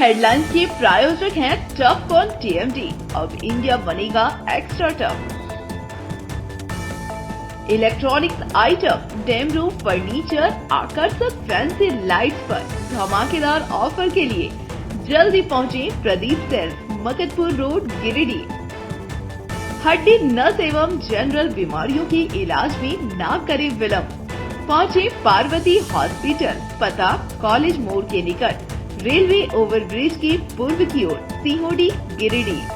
Headlines के प्रायोजक हैं टफ ऑन टीएमटी। अब इंडिया बनेगा extra tough. Electronics item, dam roof furniture, आकर्षक फैंसी लाइट्स पर धमाकेदार ऑफर के लिए जल्दी पहुंचे प्रदीप सेल्स, मकतपुर रोड, गिरिडीह। हड्डी, नस एवं जनरल बीमारियों के इलाज में ना करे विलंब। पहुंचे पार्वती हॉस्पिटल, पता कॉलेज मोड़ के निकट, रेलवे ओवरब्रिज के पूर्व की ओर, सीहोडी, गिरिडीह।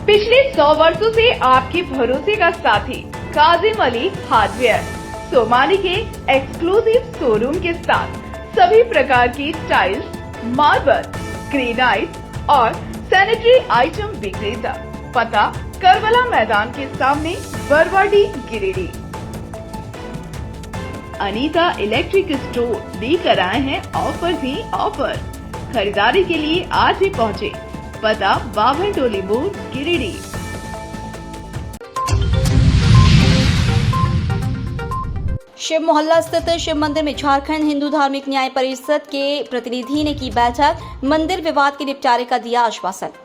पिछले 100 वर्षों से आपके भरोसे का साथी काजिम अली हार्डवेयर, सोमानी के एक्सक्लूसिव शोरूम के साथ सभी प्रकार की टाइल्स, मार्बल, ग्रेनाइट और सैनिटरी आइटम विक्रेता। पता करबला मैदान के सामने, बरवाडी, गिरिडीह। अनीता इलेक्ट्रिक स्टोर लेकर आए हैं ऑफर ही ऑफर। खरीदारी के लिए आज ही पहुंचे, पता बाभन टोली मोड़, गिरिडीह। शिव मोहल्ला स्थित शिव मंदिर में झारखंड हिंदू धार्मिक न्याय परिषद के प्रतिनिधि ने की बैठक, मंदिर विवाद के निपटारे का दिया आश्वासन।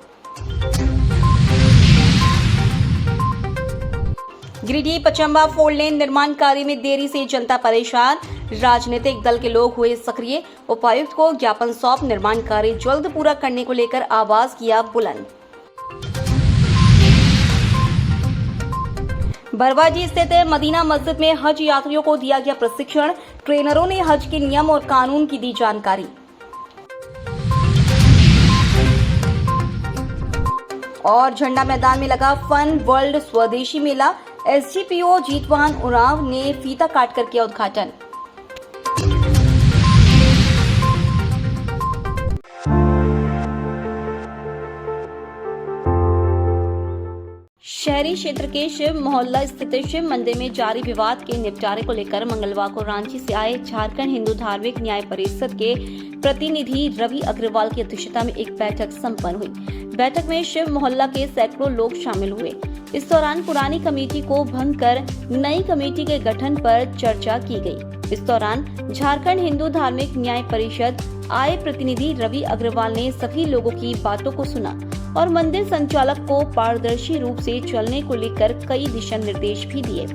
गिरिडीह पचम्बा 4 लेन निर्माण कार्य में देरी से जनता परेशान, राजनीतिक दल के लोग हुए सक्रिय, उपायुक्त को ज्ञापन सौंप निर्माण कार्य जल्द पूरा करने को लेकर आवाज किया बुलंद। बरवाडी स्थित मदीना मस्जिद में हज यात्रियों को दिया गया प्रशिक्षण, ट्रेनरों ने हज के नियम और कानून की दी जानकारी। और झंडा मैदान में लगा फन वर्ल्ड स्वदेशी मेला, एसडीपीओ जीतवान उरांव ने फीता काटकर किया उद्घाटन। शहरी क्षेत्र के शिव मोहल्ला स्थित शिव मंदिर में जारी विवाद के निपटारे को लेकर मंगलवार को रांची से आए झारखंड हिंदू धार्मिक न्याय परिषद के प्रतिनिधि रवि अग्रवाल की अध्यक्षता में एक बैठक संपन्न हुई। बैठक में शिव मोहल्ला के सैकड़ों लोग शामिल हुए। इस दौरान पुरानी कमेटी को भंग कर नई कमेटी के गठन पर चर्चा की गई। इस दौरान झारखंड हिंदू धार्मिक न्याय परिषद आए प्रतिनिधि रवि अग्रवाल ने सभी लोगों की बातों को सुना और मंदिर संचालक को पारदर्शी रूप से चलने को लेकर कई दिशा निर्देश भी दिए।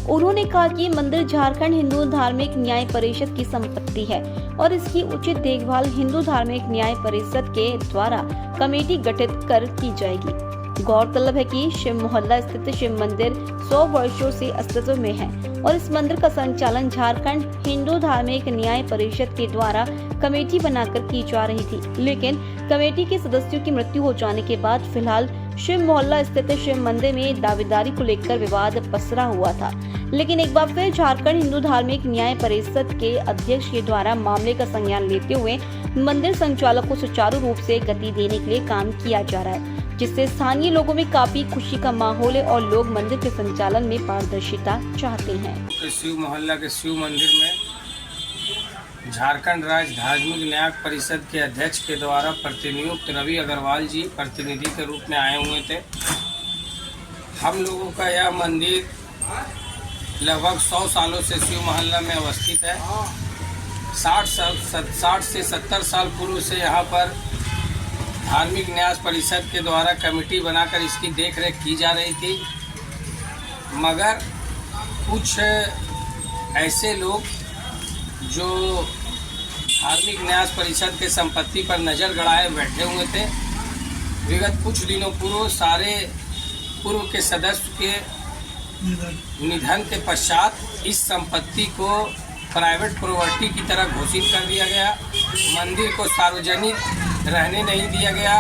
उन्होंने कहा कि मंदिर झारखंड हिंदू धार्मिक न्याय परिषद की संपत्ति है और इसकी उचित देखभाल हिंदू धार्मिक न्याय परिषद के द्वारा कमेटी गठित कर की जाएगी। गौरतलब है कि शिव मोहल्ला स्थित शिव मंदिर 100 वर्षों से अस्तित्व में है और इस मंदिर का संचालन झारखंड हिंदू धार्मिक न्याय परिषद के द्वारा कमेटी बनाकर की जा रही थी, लेकिन कमेटी के सदस्यों की मृत्यु हो जाने के बाद फिलहाल शिव मोहल्ला स्थित शिव मंदिर में दावेदारी को लेकर विवाद पसरा हुआ था। लेकिन एक बार फिर झारखंड हिंदू धार्मिक न्याय परिषद के अध्यक्ष के द्वारा मामले का संज्ञान लेते हुए मंदिर संचालक को सुचारू रूप से गति देने के लिए काम किया जा रहा है, जिससे स्थानीय लोगों में काफी खुशी का माहौल है और लोग मंदिर के संचालन में पारदर्शिता चाहते हैं। शिव मोहल्ला के शिव मंदिर में झारखंड राज्य धार्मिक न्याय परिषद के अध्यक्ष के द्वारा प्रतिनियुक्त रवि अग्रवाल जी प्रतिनिधि के रूप में आए हुए थे। हम लोगों का यह मंदिर लगभग 100 सालों से शिव मोहल्ला में अवस्थित है। 60 से 70 साल पूर्व से यहाँ पर धार्मिक न्याय परिषद के द्वारा कमेटी बनाकर इसकी देखरेख की जा रही थी, मगर कुछ ऐसे लोग जो धार्मिक न्याय परिषद के संपत्ति पर नज़र गड़ाए बैठे हुए थे। विगत कुछ दिनों पूर्व के सदस्य के निधन के पश्चात इस संपत्ति को प्राइवेट प्रॉपर्टी की तरह घोषित कर दिया गया। मंदिर को सार्वजनिक रहने नहीं दिया गया।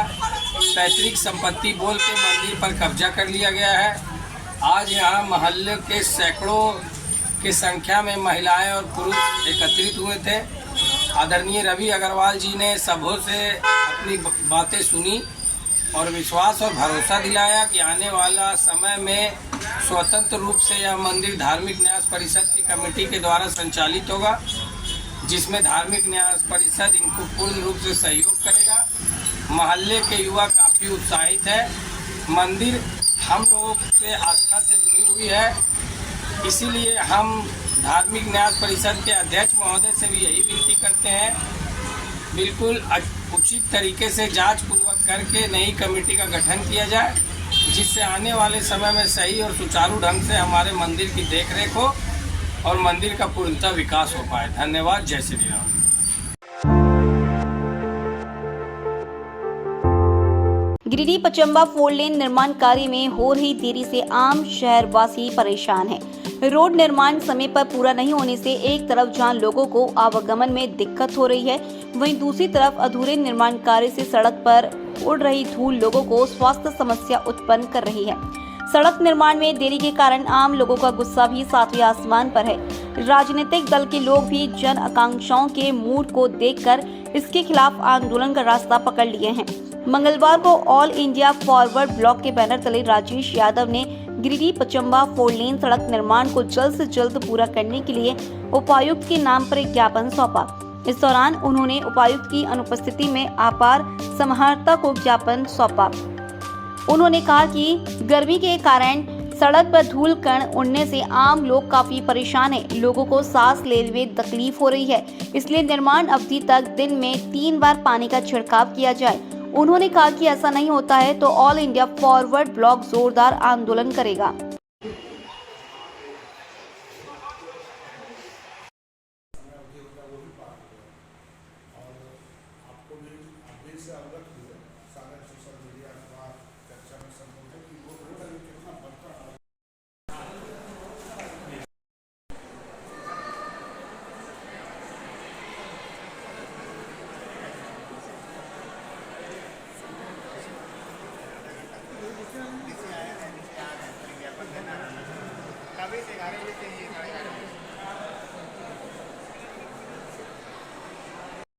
पैतृक संपत्ति बोल के मंदिर पर कब्जा कर लिया गया है। आज यहाँ मोहल्ले के सैकड़ों की संख्या में महिलाएं और पुरुष एकत्रित हुए थे। आदरणीय रवि अग्रवाल जी ने सबों से अपनी बातें सुनी और विश्वास और भरोसा दिलाया कि आने वाला समय में स्वतंत्र रूप से यह मंदिर धार्मिक न्याय परिषद की कमेटी के द्वारा संचालित होगा, जिसमें धार्मिक न्याय परिषद इनको पूर्ण रूप से सहयोग करेगा। मोहल्ले के युवा काफ़ी उत्साहित है। मंदिर हम लोगों से आस्था से जुड़ी हुई है, इसीलिए हम धार्मिक न्याय परिषद के अध्यक्ष महोदय से भी यही विनती करते हैं, बिल्कुल उचित तरीके से जांच पूर्वक करके नई कमेटी का गठन किया जाए, जिससे आने वाले समय में सही और सुचारू ढंग से हमारे मंदिर की देखरेख हो और मंदिर का पूर्णतः विकास हो पाए। धन्यवाद। जय श्री राम। गिरिडीह पचम्बा 4 लेन निर्माण कार्य में हो रही देरी से आम शहरवासी परेशान है। रोड निर्माण समय पर पूरा नहीं होने से एक तरफ जहां लोगों को आवागमन में दिक्कत हो रही है, वहीं दूसरी तरफ अधूरे निर्माण कार्य से सड़क पर उड़ रही धूल लोगों को स्वास्थ्य समस्या उत्पन्न कर रही है। सड़क निर्माण में देरी के कारण आम लोगों का गुस्सा भी सातवें आसमान पर है। राजनीतिक दल के लोग भी जन आकांक्षाओं के मूड को देखकर इसके खिलाफ आंदोलन का रास्ता पकड़ लिए हैं। मंगलवार को ऑल इंडिया फॉरवर्ड ब्लॉक के बैनर तले राजेश यादव ने गिरिडीह पचम्बा 4 लेन सड़क निर्माण को जल्द से जल्द पूरा करने के लिए उपायुक्त के नाम पर एक ज्ञापन सौंपा। इस दौरान उन्होंने उपायुक्त की अनुपस्थिति में अपार समाहर्ता को ज्ञापन सौंपा। उन्होंने कहा कि गर्मी के कारण सड़क पर धूल कण उड़ने से आम लोग काफी परेशान हैं। लोगों को सांस लेने में तकलीफ हो रही है, इसलिए निर्माण अवधि तक दिन में 3 बार पानी का छिड़काव किया जाए। उन्होंने कहा कि ऐसा नहीं होता है तो ऑल इंडिया फॉरवर्ड ब्लॉक जोरदार आंदोलन करेगा।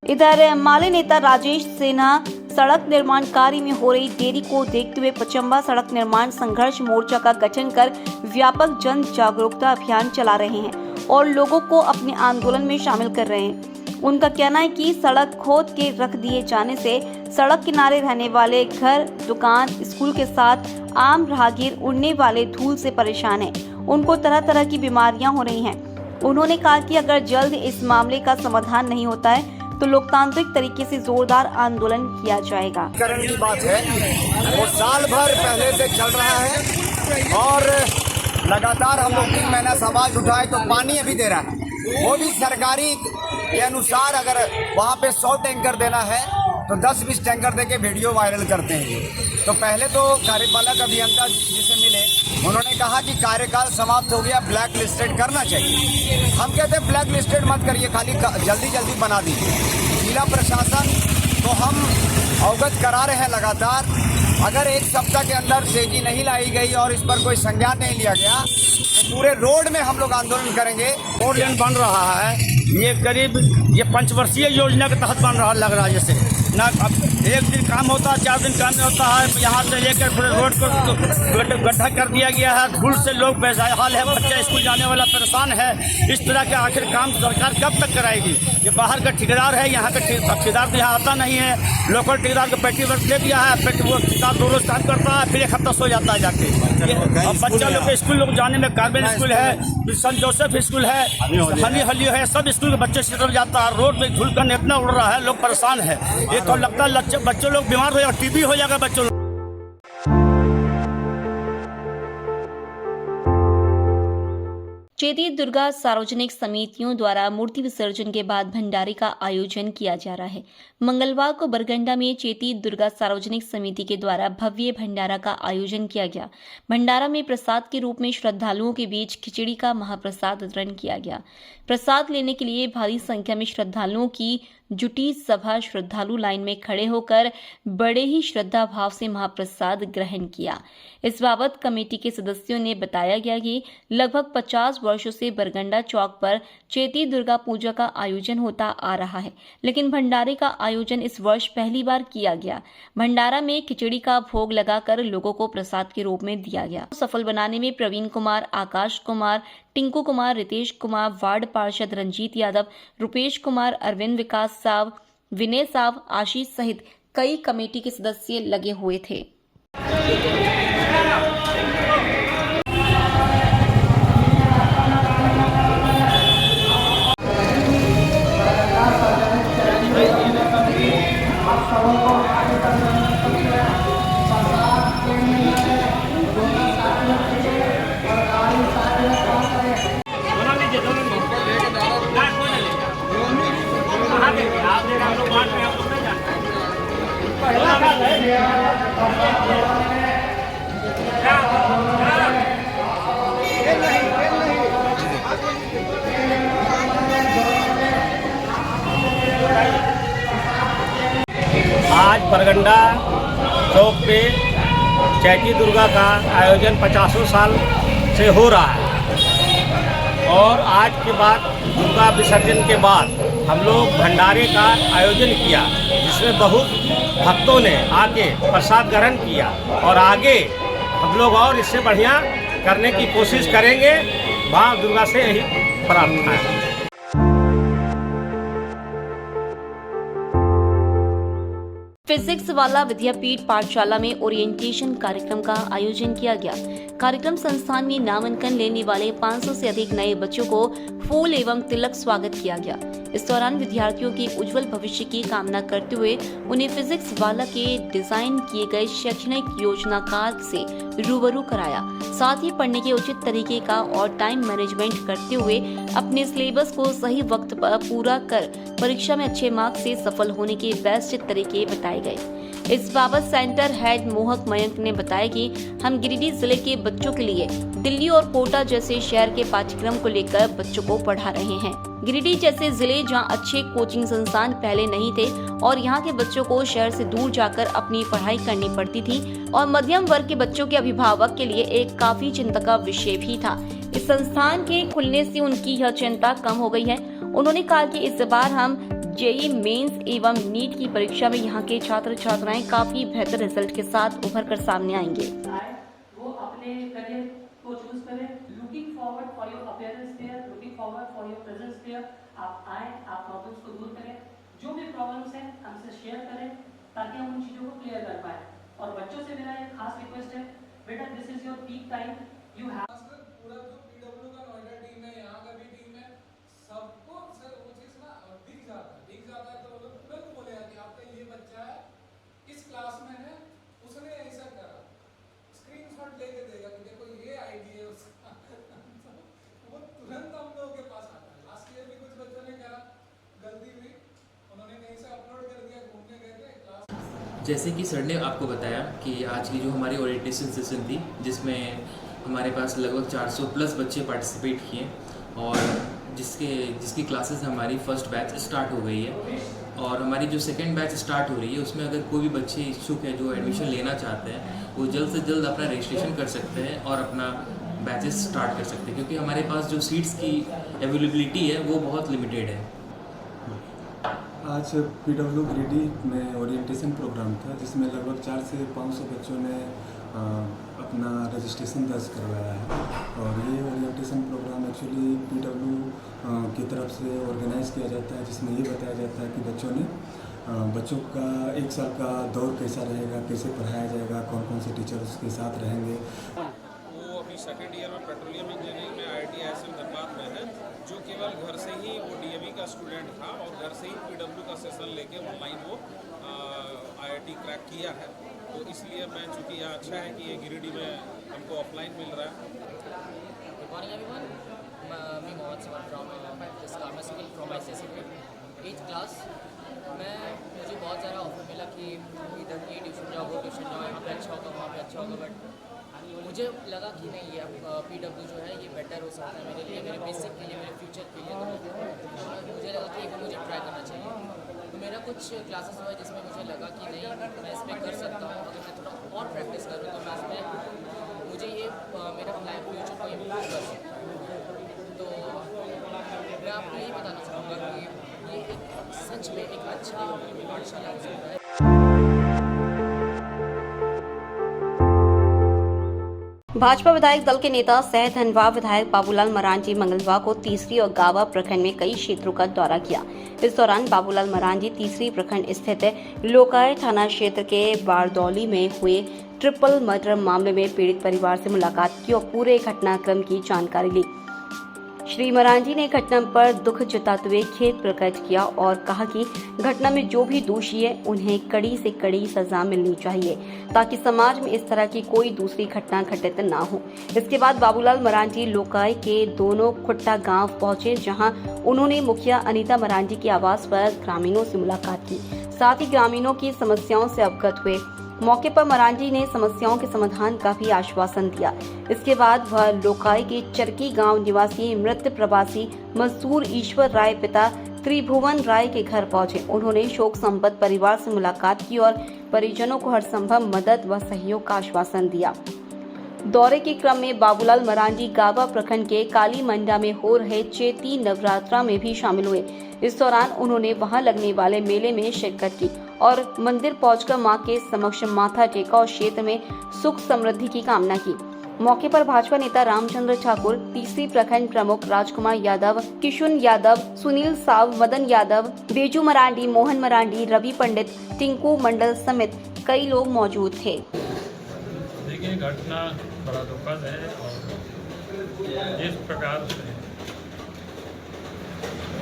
इधर माले नेता राजेश सिन्हा सड़क निर्माण कार्य में हो रही देरी को देखते हुए पचम्बा सड़क निर्माण संघर्ष मोर्चा का गठन कर व्यापक जन जागरूकता अभियान चला रहे हैं और लोगों को अपने आंदोलन में शामिल कर रहे हैं। उनका कहना है कि सड़क खोद के रख दिए जाने से सड़क किनारे रहने वाले घर, दुकान, स्कूल के साथ आम राहगीर उड़ने वाले धूल से परेशान हैं। उनको तरह तरह की बीमारियां हो रही हैं। उन्होंने कहा कि अगर जल्द इस मामले का समाधान नहीं होता है तो लोकतांत्रिक तरीके से जोरदार आंदोलन किया जाएगा। करण की बात है, वो साल भर पहले से चल रहा है और लगातार हम लोग 3 महीना से आवाज उठाए तो पानी अभी दे रहा है। वो भी सरकारी के अनुसार अगर वहाँ पे 100 टैंकर देना है तो 10-20 टैंकर देके वीडियो वायरल करते हैं। तो पहले तो कार्यपालक अभियंता जिसे मिले उन्होंने कहा कि कार्यकाल समाप्त हो गया, ब्लैक लिस्टेड करना चाहिए। हम कहते हैं ब्लैक लिस्टेड मत करिए, खाली जल्दी जल्दी बना दीजिए। जिला प्रशासन तो हम अवगत करा रहे हैं लगातार, अगर 1 सप्ताह के अंदर तेजी नहीं लाई गई और इस पर कोई संज्ञान नहीं लिया गया तो पूरे रोड में हम लोग आंदोलन करेंगे। 4 लेन बन रहा है, ये करीब 5 वर्षीय योजना के तहत बन रहा लग रहा है। जैसे ना अब 1 दिन काम होता है, 4 दिन काम नहीं होता है। यहाँ से लेकर पूरे रोड को गड्ढा कर दिया गया है, धूल से लोग बेहाल है, बच्चे स्कूल जाने वाला परेशान है। इस तरह के आखिर काम सरकार कब तक कराएगी? ये बाहर का ठेकेदार है, यहाँ का ठेकेदार तो यहाँ आता नहीं है। लोकल ठेकेदार को पेटी वर्क दे दिया है, वो ठेकेदार 2 रोज काम करता है, फिर 1 हफ्ता सो जाता है जाके। अब बच्चा लोग के स्कूल लोग जाने में कार्बन स्कूल है, सेंट जोसेफ स्कूल है, हली है, सब स्कूल के बच्चे से जाता है। रोड में धूल का इतना उड़ रहा है, लोग परेशान है। ये तो लगता है बच्चों लोग बीमार हो जाएगा, टीबी हो जाएगा बच्चों। चेती दुर्गा सार्वजनिक समितियों द्वारा मूर्ति विसर्जन के बाद भंडारे का आयोजन किया जा रहा है। मंगलवार को बरगंडा में चेती दुर्गा सार्वजनिक समिति के द्वारा भव्य भंडारा का आयोजन किया गया। भंडारा में प्रसाद के रूप में श्रद्धालुओं के बीच खिचड़ी का महाप्रसाद वितरण किया गया। प्रसाद लेने के लिए भारी संख्या में श्रद्धालुओं की जुटी सभा श्रद्धालु लाइन में खड़े होकर बड़े ही श्रद्धा भाव से महाप्रसाद ग्रहण किया। इस बाबत कमेटी के सदस्यों ने बताया गया कि लगभग 50 वर्षों से बरगंडा चौक पर चेती दुर्गा पूजा का आयोजन होता आ रहा है, लेकिन भंडारे का आयोजन इस वर्ष पहली बार किया गया। भंडारा में खिचड़ी का भोग लगाकर लोगों को प्रसाद के रूप में दिया गया। सफल बनाने में प्रवीण कुमार, आकाश कुमार, टिंकू कुमार, रितेश कुमार, वार्ड पार्षद रंजीत यादव, रुपेश कुमार, अरविंद विकास साहब, विनय साहब, आशीष सहित कई कमेटी के सदस्य लगे हुए थे। आज परगंडा चौक पे चैती दुर्गा का आयोजन 50 साल से हो रहा है और आज के बाद दुर्गा विसर्जन के बाद हम लोग भंडारे का आयोजन किया जिसमें बहुत भक्तों ने आके प्रसाद ग्रहण किया और आगे हम लोग और इससे बढ़िया करने की कोशिश करेंगे। माँ दुर्गा से यही प्रार्थना है। फिजिक्स वाला विद्यापीठ पाठशाला में ओरिएंटेशन कार्यक्रम का आयोजन किया गया। कार्यक्रम संस्थान में नामांकन लेने वाले 500 से अधिक नए बच्चों को फूल एवं तिलक स्वागत किया गया। इस दौरान विद्यार्थियों के उज्जवल भविष्य की कामना करते हुए उन्हें फिजिक्स वाला के डिजाइन किए गए शैक्षणिक योजनाकार से रूबरू कराया। साथ ही पढ़ने के उचित तरीके का और टाइम मैनेजमेंट करते हुए अपने सिलेबस को सही वक्त पर पूरा कर परीक्षा में अच्छे मार्क्स से सफल होने के बेस्ट तरीके बताए गए। इस बाबत सेंटर हेड मोहक मयंक ने बताया कि हम गिरिडीह जिले के बच्चों के लिए दिल्ली और कोटा जैसे शहर के पाठ्यक्रम को लेकर बच्चों को पढ़ा रहे हैं। गिरिडीह जैसे जिले जहां अच्छे कोचिंग संस्थान पहले नहीं थे और यहां के बच्चों को शहर से दूर जाकर अपनी पढ़ाई करनी पड़ती थी और मध्यम वर्ग के बच्चों के अभिभावक के लिए एक काफी चिंता का विषय भी था। इस संस्थान के खुलने से उनकी यह चिंता कम हो गई है। उन्होंने कहा कि इस बार हम जेईई मेंस एवं नीट की परीक्षा में यहाँ के छात्र छात्राएं काफी बेहतर रिजल्ट के साथ उभर कर सामने आएंगे। वो अपने करियर को चूज करें। Looking forward for your appearance there, looking forward for your presence there. आप आए, आप प्रॉब्लम्स को दूर करें, जो भी प्रॉब्लम्स हैं हमसे शेयर करें ताकि हम उन चीजों को क्लियर कर पाए। और बच्चों से मेरा एक खास रिक्वेस्ट है, बेटा this is your peak time, you have पूरा जो पीडब्ल्यू का नोएडा टीम है, यहाँ का भी टीम है, सबको सर वो चीज ना दिख जाता है तो वो लोग तुरंत बोलेगा कि आपका ये बच्चा है, इस क्लास में है, उसने ऐसा करा, स्क्रीनशॉट लेके देगा कि देखो ये आईडी है उसका। वो तुरंत हम लोगों के पास आता है। लास्ट ईयर भी कुछ बच्चों ने करा, गलती हुई, उन्होंने कहीं से अपलोड कर दिया, घूमने गए थे क्लास। जैसे कि सर ने आपको बताया कि आज की जो हमारी ओरिएंटेशन सेशन थी जिसमें हमारे पास लगभग 400 प्लस बच्चे पार्टिसिपेट किए और जिसकी क्लासेस हमारी फर्स्ट बैच स्टार्ट हो गई है और हमारी जो सेकंड बैच स्टार्ट हो रही है उसमें अगर कोई भी बच्चे इच्छुक हैं जो एडमिशन लेना चाहते हैं वो जल्द से जल्द अपना रजिस्ट्रेशन कर सकते हैं और अपना बैचेस स्टार्ट कर सकते हैं क्योंकि हमारे पास जो सीट्स की अवेलेबिलिटी है वो बहुत लिमिटेड है। आज पीडब्ल्यू गिरिडीह में ओरिएंटेशन प्रोग्राम था जिसमें लगभग 400 से 500 बच्चों ने अपना रजिस्ट्रेशन दर्ज करवाया है और ये ओरिएंटेशन प्रोग्राम एक्चुअली पीडब्ल्यू की तरफ से ऑर्गेनाइज किया जाता है जिसमें ये बताया जाता है कि बच्चों का 1 साल का दौर कैसा रहेगा, कैसे पढ़ाया जाएगा, कौन कौन से टीचर उसके साथ रहेंगे। वो अभी सेकेंड ईयर में पेट्रोलियम इंजीनियरिंग में IIT ISM धनबाद में है जो केवल घर से ही वो DAV का स्टूडेंट था और घर से ही PW का सेशन लेके ऑनलाइन वो IIT क्रैक किया है। तो इसलिए मैं चूँकि यहाँ अच्छा है कि ये गिरिडीह में हमको ऑफलाइन मिल रहा है। Good morning everyone. मैं मोहम्मद समान from this pharmaceutical from ICSE 8th class. मुझे बहुत ज़्यादा ऑफर मिला कि इधर ये ट्यूशन जाओ, वो ट्यूशन जाओ, यहाँ पे अच्छा होगा, वहाँ पे अच्छा होगा, बट मुझे लगा कि नहीं ये PW जो है ये बेटर हो सकता है मेरे लिए, मेरे बेसिक के लिए, मेरे फ्यूचर के लिए। तो मुझे लगा कि मुझे ट्राई करना चाहिए। तो मेरा कुछ क्लासेस हुआ जिसमें मुझे लगा कि नहीं मैं इसमें कर सकता हूँ, अगर मैं थोड़ा और प्रैक्टिस करूँ तो मैं इसमें मुझे ये मेरा फ्यूचर को इम्प्रूव कर सकता है। तो मैं आपको यही बताना चाहूँगा कि ये एक सच में एक अच्छा पाठशाला हो सकता है। भाजपा विधायक दल के नेता सह धनवा विधायक बाबूलाल मरांजी मंगलवार को तीसरी और गावा प्रखंड में कई क्षेत्रों का दौरा किया। इस दौरान बाबूलाल मरांजी तीसरी प्रखंड स्थित लोकाय थाना क्षेत्र के बारदौली में हुए ट्रिपल मर्डर मामले में पीड़ित परिवार से मुलाकात की और पूरे घटनाक्रम की जानकारी ली। श्री मरांजी ने घटना पर दुख जताते हुए खेद प्रकट किया और कहा कि घटना में जो भी दोषी है उन्हें कड़ी से कड़ी सजा मिलनी चाहिए ताकि समाज में इस तरह की कोई दूसरी घटना घटित ना हो। इसके बाद बाबूलाल मरांजी लोकाई के दोनों खुट्टा गांव पहुंचे जहां उन्होंने मुखिया अनीता मरांजी के आवास पर ग्रामीणों से मुलाकात की। साथ ही ग्रामीणों की समस्याओं से अवगत हुए। मौके पर मरांडी ने समस्याओं के समाधान का भी आश्वासन दिया। इसके बाद वह लोकाई के चरकी गांव निवासी मृत प्रवासी मजदूर ईश्वर राय पिता त्रिभुवन राय के घर पहुंचे। उन्होंने शोक संपन्न परिवार से मुलाकात की और परिजनों को हर संभव मदद व सहयोग का आश्वासन दिया। दौरे के क्रम में बाबूलाल मरांडी गाबा प्रखंड के काली मंडा में हो रहे चैती नवरात्रा में भी शामिल हुए। इस दौरान उन्होंने वहां लगने वाले मेले में शिरकत की और मंदिर पहुंचकर मां के समक्ष माथा टेका और क्षेत्र में सुख समृद्धि की कामना की। मौके पर भाजपा नेता रामचंद्र ठाकुर, तीसरी प्रखंड प्रमुख राजकुमार यादव, किशुन यादव, सुनील साव, मदन यादव, बेजू मरांडी, मोहन मरांडी, रवि पंडित, टिंकू मंडल समेत कई लोग मौजूद थे। देखिए, घटना बड़ा दुखद है और जिस प्रकार से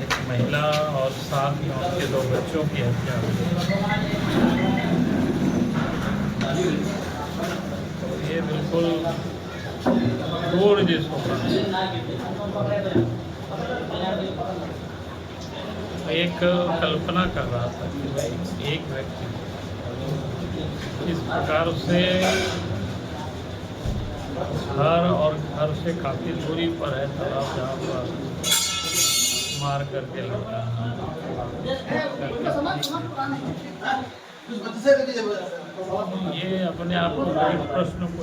एक महिला और साथ में उनके 2 बच्चों की हत्या हुई, तो ये बिल्कुल क्रूर जिसको एक कल्पना कर रहा था कि एक व्यक्ति इस प्रकार से घर और घर से काफ़ी दूरी पर है तालाब, जहाँ पर मार करके लड़का ये अपने आप को बड़े प्रश्न को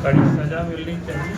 कड़ी सजा मिलनी चाहिए।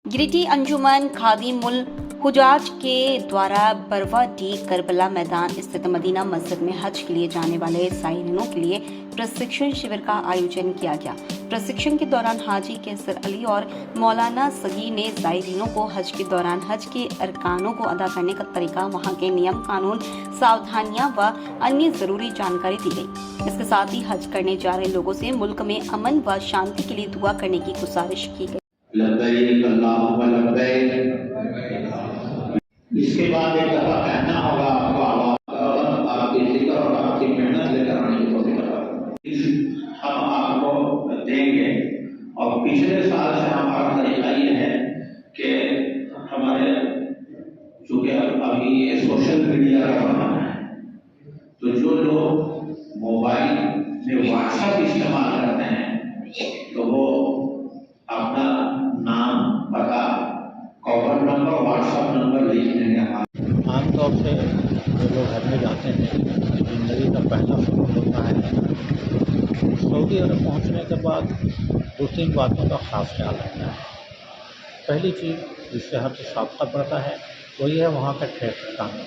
गिरिडीह अंजुमन खादिमुल हुजाज के द्वारा बरवाडी करबला मैदान स्थित मदीना मस्जिद में हज के लिए जाने वाले साइरिनों के लिए प्रशिक्षण शिविर का आयोजन किया गया। प्रशिक्षण के दौरान हाजी कैसर अली और मौलाना सगी ने साइरिनों को हज के दौरान हज के अरकानों को अदा करने का तरीका, वहां के नियम कानून, सावधानियां व अन्य जरूरी जानकारी दी गई। इसके साथ ही हज करने जा रहे लोगों से मुल्क में अमन व शांति के लिए दुआ करने की गुजारिश की गई। इसके बाद एक दफा कहना होगा आपको, आपकी जिक्र और आपकी मेहनत लेकर आने की कोशिश हम आपको देंगे। और पिछले साल से हमारा तरीका ये है कि हमारे चूँकि अभी ये सोशल मीडिया का जमाना है, तो जो लोग मोबाइल में व्हाट्सएप इस्तेमाल करते हैं तो वो अपना नाम, पता, कॉन्टैक्ट नंबर, व्हाट्सएप नंबर लिख देंगे। आमतौर से जो लोग हज में जाते हैं, ज़िंदगी का पहला सफर होता है। सऊदी अरब पहुंचने के बाद 2-3 बातों का ख़ास ख्याल रखना है। पहली चीज़ जिससे हर साबका पड़ता है वो ये है वहाँ का ट्रैफिक कानून।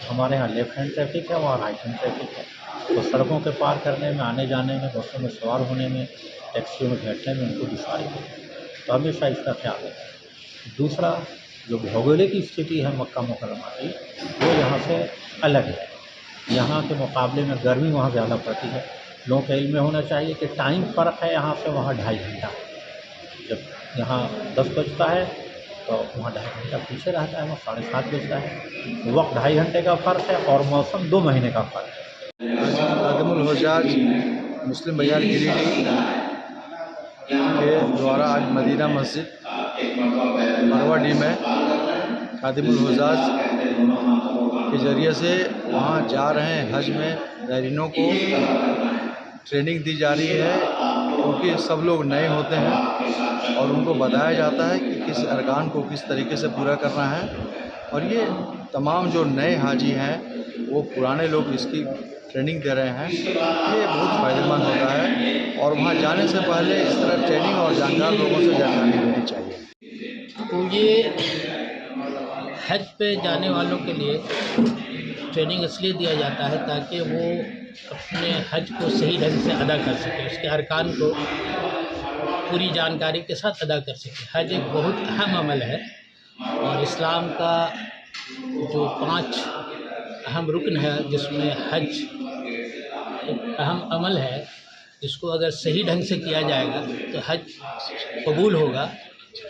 हमारे यहाँ लेफ्ट हैंड ट्रैफिक है, वहाँ राइट हैंड ट्रैफिक है। तो सड़कों के पार करने में, आने जाने में, बसों में सवार होने में, टैक्सियों में बैठने में उनको दुश्वारी होती है, तो हमेशा इसका ख्याल रखें। दूसरा, जो भौगोलिक स्थिति है मक्का मुकर्रमा की, वो यहाँ से अलग है। यहाँ के मुकाबले में गर्मी वहाँ ज़्यादा पड़ती है। लोगों के इल्म में होना चाहिए कि टाइम फ़र्क है यहाँ से वहाँ 2.5 घंटा। जब यहाँ 10 बजता है तो वहाँ 2.5 घंटा पीछे रहता है, वहाँ 7:30 बजता है। वक्त 2.5 घंटे का फ़र्क है और मौसम 2 महीने का फ़र्क है। खादिमुल हुजाज मुस्लिम बाज़ार गिरिडीह के द्वारा आज मदीना मस्जिद बरवाडी में खादिमुल हुजाज के ज़रिए से वहाँ जा रहे हैं हज में ज़ायरीनों को ट्रेनिंग दी जा रही है, क्योंकि सब लोग नए होते हैं और उनको बताया जाता है कि किस अरकान को किस तरीके से पूरा करना है। और ये तमाम जो नए हाजी हैं वो पुराने लोग इसकी ट्रेनिंग दे रहे हैं। ये बहुत फ़ायदेमंद होता है और वहाँ जाने से पहले इस तरह ट्रेनिंग और जानकार लोगों से जानकारी लेनी चाहिए। तो ये हज पे जाने वालों के लिए ट्रेनिंग इसलिए दिया जाता है ताकि वो अपने हज को सही ढंग से अदा कर सके, उसके अरकान को पूरी जानकारी के साथ अदा कर सके। हज एक बहुत अहम अमल है और इस्लाम का जो 5 अहम रुकन है जिसमें हज एक अहम अमल है, जिसको अगर सही ढंग से किया जाएगा तो हज कबूल होगा।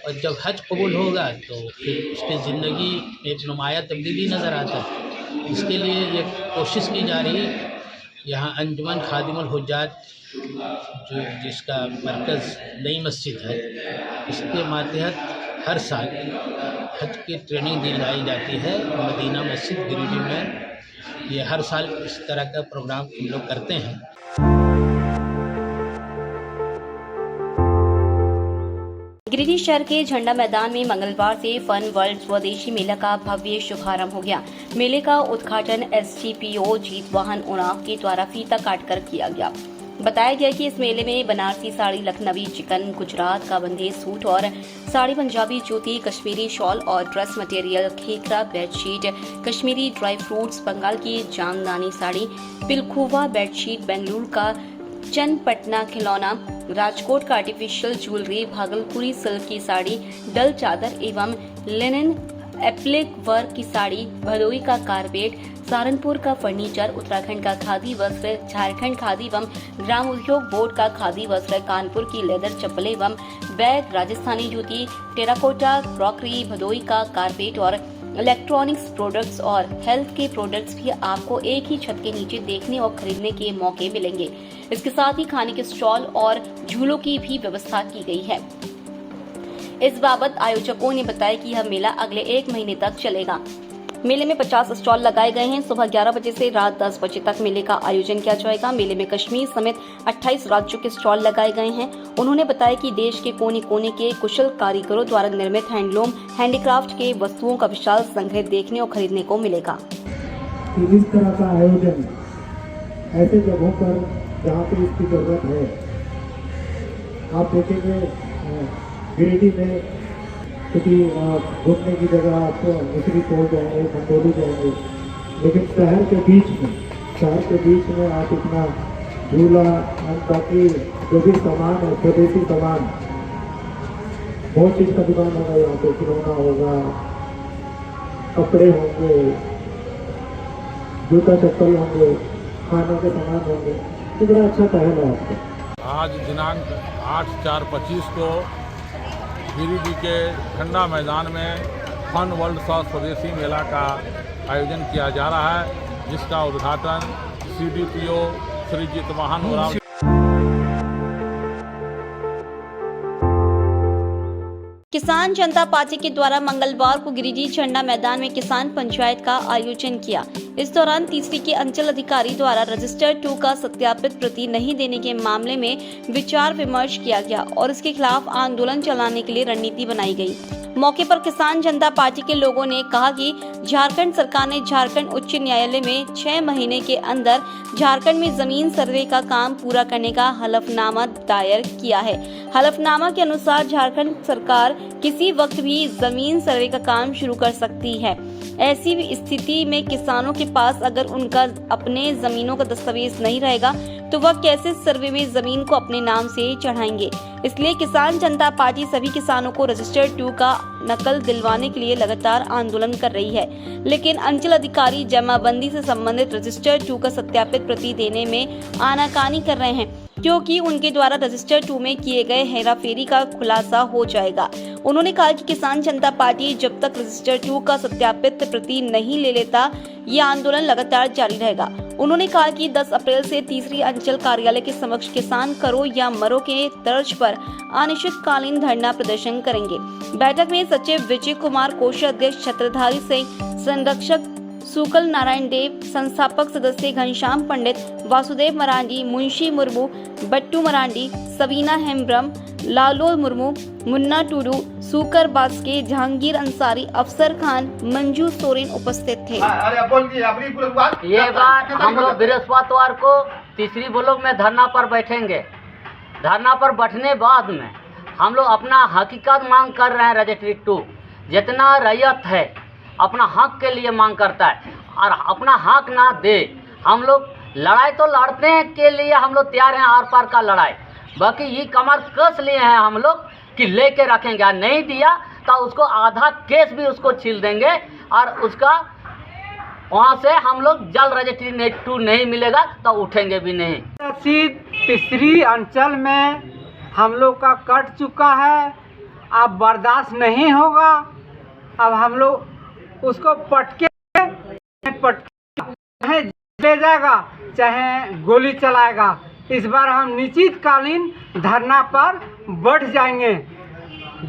और जब हज कबूल होगा तो फिर उसकी ज़िंदगी में एक नुमाया तब्दीली नज़र आता है। इसके लिए ये कोशिश की जा रही यहाँ अंजुमन खादिमुल हुज्जाज जो जिसका मरकज़ नई मस्जिद है, इसके मातहत हर साल हज की ट्रेनिंग दिलाई जाती है मदीना मस्जिद गिरिडीह में। ये हर साल इस तरह का प्रोग्राम हम लोग करते हैं। गिरिडीह शहर के झंडा मैदान में मंगलवार से फन वर्ल्ड स्वदेशी मेला का भव्य शुभारंभ हो गया। मेले का उद्घाटन एसडीपीओ जीत वाहन उरांव के द्वारा फीता काटकर किया गया। बताया गया कि इस मेले में बनारसी साड़ी, लखनवी चिकन, गुजरात का बंदेज सूट और साड़ी, पंजाबी जूती, कश्मीरी शॉल और dress material, Khekra bedsheet, Kashmiri dry fruits, Bengal की जामदानी साड़ी, पिलखुवा बेडशीट, बेंगलुरु का चनपटना खिलौना, राजकोट का आर्टिफिशियल ज्वेलरी, भागलपुरी सिल्क की साड़ी, डल चादर एवं लिनन एप्लिक वर्क की साड़ी, भदोई का कारपेट, सहारनपुर का फर्नीचर, उत्तराखंड का खादी वस्त्र, झारखंड खादी एवं ग्राम उद्योग बोर्ड का खादी वस्त्र, कानपुर की लेदर चप्पल एवं बैग, राजस्थानी जूती, टेराकोटा क्रॉकरी, भदोई का कारपेट और इलेक्ट्रॉनिक्स प्रोडक्ट्स और हेल्थ के प्रोडक्ट्स भी आपको एक ही छत के नीचे देखने और खरीदने के मौके मिलेंगे। इसके साथ ही खाने के स्टॉल और झूलों की भी व्यवस्था की गई है। इस बाबत आयोजकों ने बताया कि यह मेला अगले 1 महीने तक चलेगा। मेले में 50 स्टॉल लगाए गए हैं। सुबह 11 बजे से रात 10 बजे तक मेले का आयोजन किया जाएगा। मेले में कश्मीर समेत 28 राज्यों के स्टॉल लगाए गए हैं। उन्होंने बताया कि देश के कोने कोने के कुशल कारीगरों द्वारा निर्मित हैंडलूम, हैंडीक्राफ्ट के वस्तुओं का विशाल संग्रह देखने और खरीदने को मिलेगा। इस तरह का आयोजन ऐसे जगहों पर जहाँ पे इसकी जरूरत है, आप देखेंगे गिरिडीह में क्योंकि घूमने की जगह आप मिश्री तोड़ जाएंगे, खंडोली जाएंगे, लेकिन शहर के बीच में आप इतना झूला बाकी जो भी सामान है, स्वदेशी सामान, बहुत चीज़ का दुकान होगा यहाँ पे, खिलौना होगा, कपड़े होंगे, जूता चप्पल होंगे, खाने के सामान होंगे। ये बड़ा अच्छा पहल है आपको। आज दिनांक 8/4/25 को गिरिडीह के ठंडा मैदान में फन वर्ल्ड स्वदेशी मेला का आयोजन किया जा रहा है, जिसका उद्घाटन सीडीपीओ श्री जीत वाहन उरांव किसान जनता पार्टी के द्वारा मंगलवार को गिरिडीह झंडा मैदान में किसान पंचायत का आयोजन किया। इस दौरान तीसरी के अंचल अधिकारी द्वारा रजिस्टर 2 का सत्यापित प्रति नहीं देने के मामले में विचार विमर्श किया गया और इसके खिलाफ आंदोलन चलाने के लिए रणनीति बनाई गई। मौके पर किसान जनता पार्टी के लोगों ने कहा कि झारखंड सरकार ने झारखंड उच्च न्यायालय में 6 महीने के अंदर झारखंड में जमीन सर्वे का काम पूरा करने का हलफनामा दायर किया है। हलफनामा के अनुसार झारखंड सरकार किसी वक्त भी जमीन सर्वे का काम शुरू कर सकती है। ऐसी स्थिति में किसानों के पास अगर उनका अपने जमीनों का दस्तावेज नहीं रहेगा तो वह कैसे सर्वे में जमीन को अपने नाम से चढ़ाएंगे। इसलिए किसान जनता पार्टी सभी किसानों को रजिस्टर 2 का नकल दिलवाने के लिए लगातार आंदोलन कर रही है, लेकिन अंचल अधिकारी जमाबंदी से संबंधित रजिस्टर 2 का सत्यापित प्रति देने में आनाकानी कर रहे हैं, क्योंकि उनके द्वारा रजिस्टर 2 में किए गए हेराफेरी का खुलासा हो जाएगा। उन्होंने कहा कि किसान जनता पार्टी जब तक रजिस्टर 2 का सत्यापित प्रति नहीं ले लेता, ये आंदोलन लगातार जारी रहेगा। उन्होंने कहा कि 10 अप्रैल से तीसरी अंचल कार्यालय के समक्ष किसान करो या मरो के तर्ज पर अनिश्चितकालीन धरना प्रदर्शन करेंगे। बैठक में सचिव विजय कुमार, कोषाध्यक्ष छत्रधारी सिंह, संरक्षक सुकल नारायण देव, संस्थापक सदस्य घनश्याम पंडित, वासुदेव मरांडी, मुंशी मुर्मू, बट्टू मरांडी, सबीना हेम्ब्रम, लालो मुर्मू, मुन्ना टूडू, सुकर बास्के, जहांगीर अंसारी, अफसर खान, मंजू सोरेन उपस्थित थे। ये बात हम लोग बृहस्पतिवार को तीसरी ब्लॉक में धरना पर बैठेंगे। धरना पर बैठने बाद में हम लोग अपना हकीकत मांग कर रहे हैं। रजिस्ट्री 2 जितना रैयत है अपना हक के लिए मांग करता है और अपना हक ना दे, हम लोग लड़ाई तो लड़ने के लिए हम लोग तैयार हैं, आर पार का लड़ाई। बाकी ये कमर कस लिए हैं हम लोग कि लेके रखेंगे, नहीं दिया तो उसको आधा केस भी उसको छील देंगे और उसका वहाँ से हम लोग जल रजिस्ट्री 2 नहीं मिलेगा तो उठेंगे भी नहीं। रसीद तीसरी अंचल में हम लोग का कट चुका है, अब बर्दाश्त नहीं होगा। अब हम लोग उसको पटके ले जाएगा चाहे गोली चलाएगा। इस बार हम निश्चितकालीन धरना पर बैठ जाएंगे।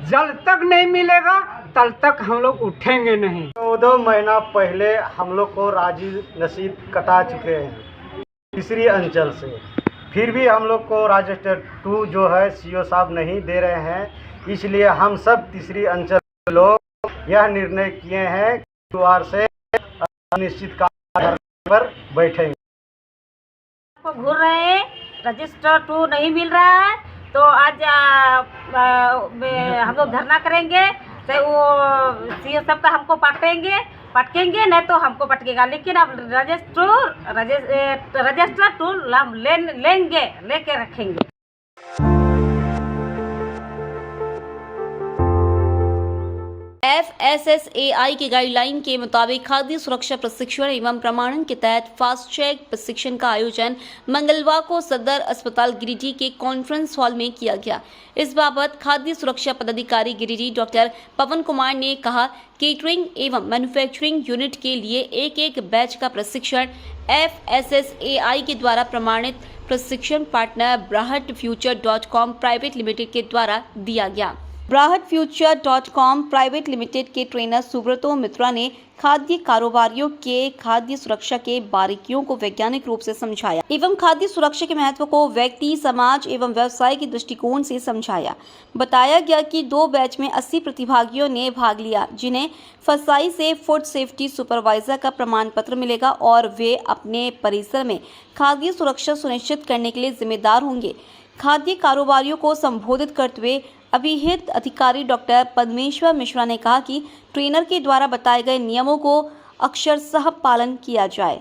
जल तक नहीं मिलेगा तब तक हम लोग उठेंगे नहीं। 14 महीना पहले हम लोग को राजी रसीद कटा चुके हैं तीसरी अंचल से, फिर भी हम लोग को रजिस्टर 2 जो है सीओ साहब नहीं दे रहे हैं। इसलिए हम सब तीसरी अंचल लोग यह निर्णय किए हैं कि गुरुवार से अनिश्चितकाल पर बैठेंगे। घूर रहे हैं, रजिस्टर 2 नहीं मिल रहा है, तो आज हम लोग धरना करेंगे। तो वो सीओ सब का हमको पटकेंगे नहीं तो हमको पटकेगा, लेकिन अब रजिस्टर 2 हम लेके रखेंगे। FSSAI के गाइडलाइन के मुताबिक खाद्य सुरक्षा प्रशिक्षण एवं प्रमाणन के तहत फास्ट ट्रैक प्रशिक्षण का आयोजन मंगलवार को सदर अस्पताल गिरिडीह के कॉन्फ्रेंस हॉल में किया गया। इस बाबत खाद्य सुरक्षा पदाधिकारी गिरिडीह डॉक्टर पवन कुमार ने कहा, केटरिंग एवं मैन्युफैक्चरिंग यूनिट के लिए एक बैच का प्रशिक्षण FSSAI के द्वारा प्रमाणित प्रशिक्षण पार्टनर brahatfuture.com प्राइवेट लिमिटेड के द्वारा दिया गया। brahatfuture.com प्राइवेट लिमिटेड के ट्रेनर सुब्रतो मित्रा ने खाद्य कारोबारियों के खाद्य सुरक्षा के बारीकियों को वैज्ञानिक रूप से समझाया एवं खाद्य सुरक्षा के महत्व को व्यक्ति, समाज एवं व्यवसाय के दृष्टिकोण से समझाया। बताया गया कि 2 बैच में 80 प्रतिभागियों ने भाग लिया, जिन्हें फसाई से फूड सेफ्टी सुपरवाइजर का प्रमाण पत्र मिलेगा और वे अपने परिसर में खाद्य सुरक्षा सुनिश्चित करने के लिए जिम्मेदार होंगे। खाद्य कारोबारियों को संबोधित करते हुए अभिहित अधिकारी डॉक्टर पद्मेश्वर मिश्रा ने कहा कि ट्रेनर के द्वारा बताए गए नियमों को अक्षरशः पालन किया जाए।